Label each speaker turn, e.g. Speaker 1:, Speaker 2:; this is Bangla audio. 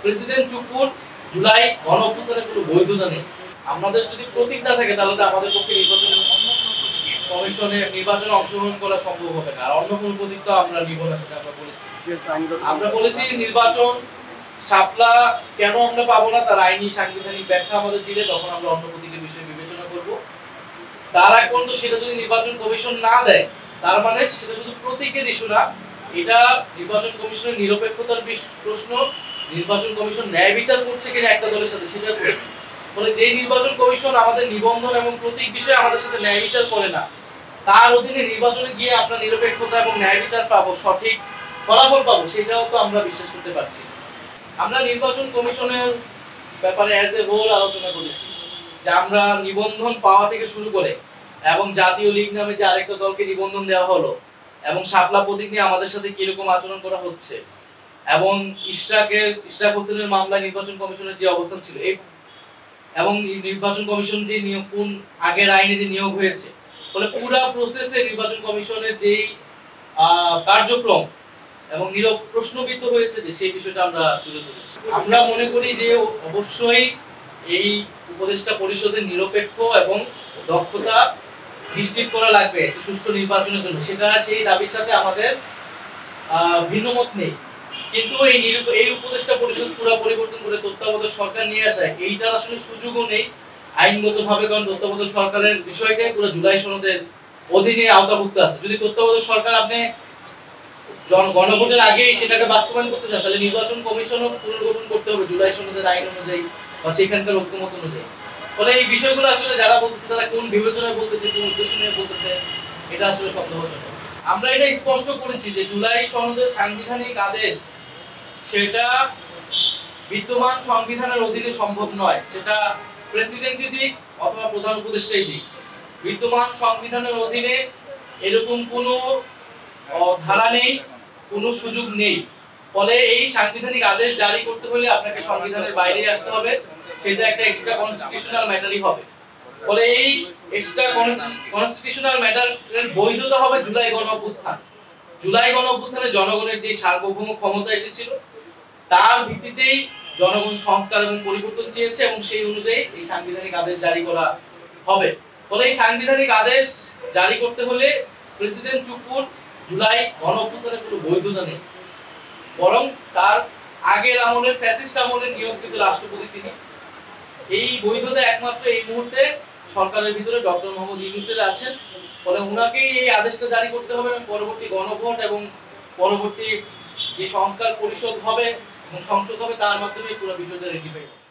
Speaker 1: প্রেসিডেন্ট চুপুর জুলাই গণ অভ্যুত্থানের কোনো বৈধতা নেই। আমাদের যদি প্রতীক না থাকে তাহলে তো আমাদের পক্ষে নির্বাচনে অংশগ্রহণ করা সম্ভব হবে না। আর অন্য কোনো প্রতীক তো আমরা নিব না, সেটা আমরা বলেছি নির্বাচন শাপলা কেন আমরা পাবো না তার আইনি সাংবিধানিক ব্যাখ্যা আমাদের দিলে তখন আমরা অন্য প্রতীকের বিষয়ে বিবেচনা করব। তার আগ পর্যন্ত সেটা যদি নির্বাচন কমিশন না দেয় তার মানে সেটা শুধু প্রতীকের ইস্যু না, এটা নির্বাচন কমিশনের নিরপেক্ষতার প্রশ্ন, নির্বাচন কমিশন ন্যায় বিচার করছে কিনা একটা দলের সাথে সেটার প্রশ্ন। ফলে যে নির্বাচন কমিশন আমাদের নিবন্ধন এবং প্রতীক বিষয়ে আমাদের সাথে ন্যায় বিচার করে না, তার অধীনে নির্বাচনে গিয়ে আমরা নিরপেক্ষতা এবং ন্যায় বিচার পাবো, সঠিক ফলাফল পাবো, সেটাও তো আমরা বিশ্বাস করতে পারছি। আমরা নির্বাচন কমিশনের ব্যাপারে অ্যাজ এ হোল আলোচনা করেছি যে আমরা নিবন্ধন পাওয়া থেকে শুরু করে এবং জাতীয় লীগ নামে যে আরেকটা দলকে নিবন্ধন দেওয়া হলো এবং শাপলা প্রতীক নিয়ে আমাদের সাথে কিরকম আচরণ করা হচ্ছে এবং ইশরাক হোসেনের মামলায় নির্বাচন কমিশনের যে অবস্থান ছিল এবং নির্বাচন কমিশন যে নিয়োগ কোন আগের আইনে যে নিয়োগ হয়েছে, ফলে পুরো প্রসেসে নির্বাচন কমিশনের যেই কার্যক্রম এবং প্রশ্নবিদ্ধ হয়েছে যে সেই বিষয়টা আমরা তুলে ধরেছি। আমরা মনে করি যে অবশ্যই এই উপদেষ্টা পরিষদের নিরপেক্ষ এবং দক্ষতা নিশ্চিত করা লাগবে সুষ্ঠু নির্বাচনের জন্য, সেটা সেই দাবির সাথে আমাদের ভিন্নমত নেই। কিন্তু এই উপদেষ্টা পরিষদ পুরো পরিবর্তন করে তত্ত্বাবধায়ক সরকার নিয়ে আসায় এইটার আসলে সুযোগও নেই আইনগতভাবে, কারণ তত্ত্বাবধায়ক সরকারের বিষয়টাই পুরো জুলাই সনদের অধীনে আওতাভুক্ত আছে। যদি তত্ত্বাবধায়ক সরকার আপনি গণভোটের আগেই সেটাকে বাস্তবায়ন করতে চান তাহলে নির্বাচন কমিশনও পুনর্গঠন করতে হবে জুলাই সনদের আইন অনুযায়ী বা সেখানকার ঐক্যমত অনুযায়ী। ফলে এই বিষয়গুলো আসলে যারা বলতেছে তারা কোন বিবেচনায় বলতেছে, কোন উদ্দেশ্য নিয়ে বলতেছে, এটা আসলে সন্দেহজনক। আমরা এটা স্পষ্ট করেছি যে জুলাই সনদের সাংবিধানিক আদেশ সেটা বিদ্যমান সংবিধানের অধীনে সম্ভব নয়, সেটা প্রেসিডেন্টই দিক অথবা প্রধান উপদেষ্টাই দিক। বিদ্যমান সংবিধানের অধীনে এরকম কোনো ধারা নেই, কোনো সুযোগ নেই। ফলে এই সাংবিধানিক আদেশ জারি করতে হলে আপনাকে সংবিধানের বাইরে আসতে হবে, সেটা একটা এক্সট্রা কনস্টিটিউশনাল ম্যাটারই হবে। ফলে এই এক্সট্রা কনস্টিটিউশনাল ম্যাটারের বৈধতা হবে জুলাই গণ অভ্যুত্থান। জুলাই গণ অভ্যুত্থানে জনগণের যে সার্বভৌম ক্ষমতা এসেছিল তার ভিত্তিতেই জনগণ সংস্কার এবং পরিবর্তন চেয়েছে এবং সেই অনুযায়ী এই সাংবিধানিক আদেশ জারি করা হবে। ফলে এই সাংবিধানিক আদেশ জারি করতে হলে প্রেসিডেন্ট চুপুর জুলাই গণ অভ্যুত্থানের কোনো বৈধতা নেই, বরং তার আগের আমলের ফ্যাসিস্ট আমলের নিয়োগকৃত রাষ্ট্রপতি তিনি। এই বৈধতা একমাত্র এই মুহূর্তে সরকারের ভিতরে ডক্টর মোহাম্মদ ইউনূসের আছেন। ফলে উনাকেই এই আদেশটা জারি করতে হবে এবং পরবর্তী গণভোট এবং পরবর্তী যে সংস্কার পরিষদ হবে এবং সংসদ হবে তার মাধ্যমে পুরো বিষয়টা রেটিফাই হবে।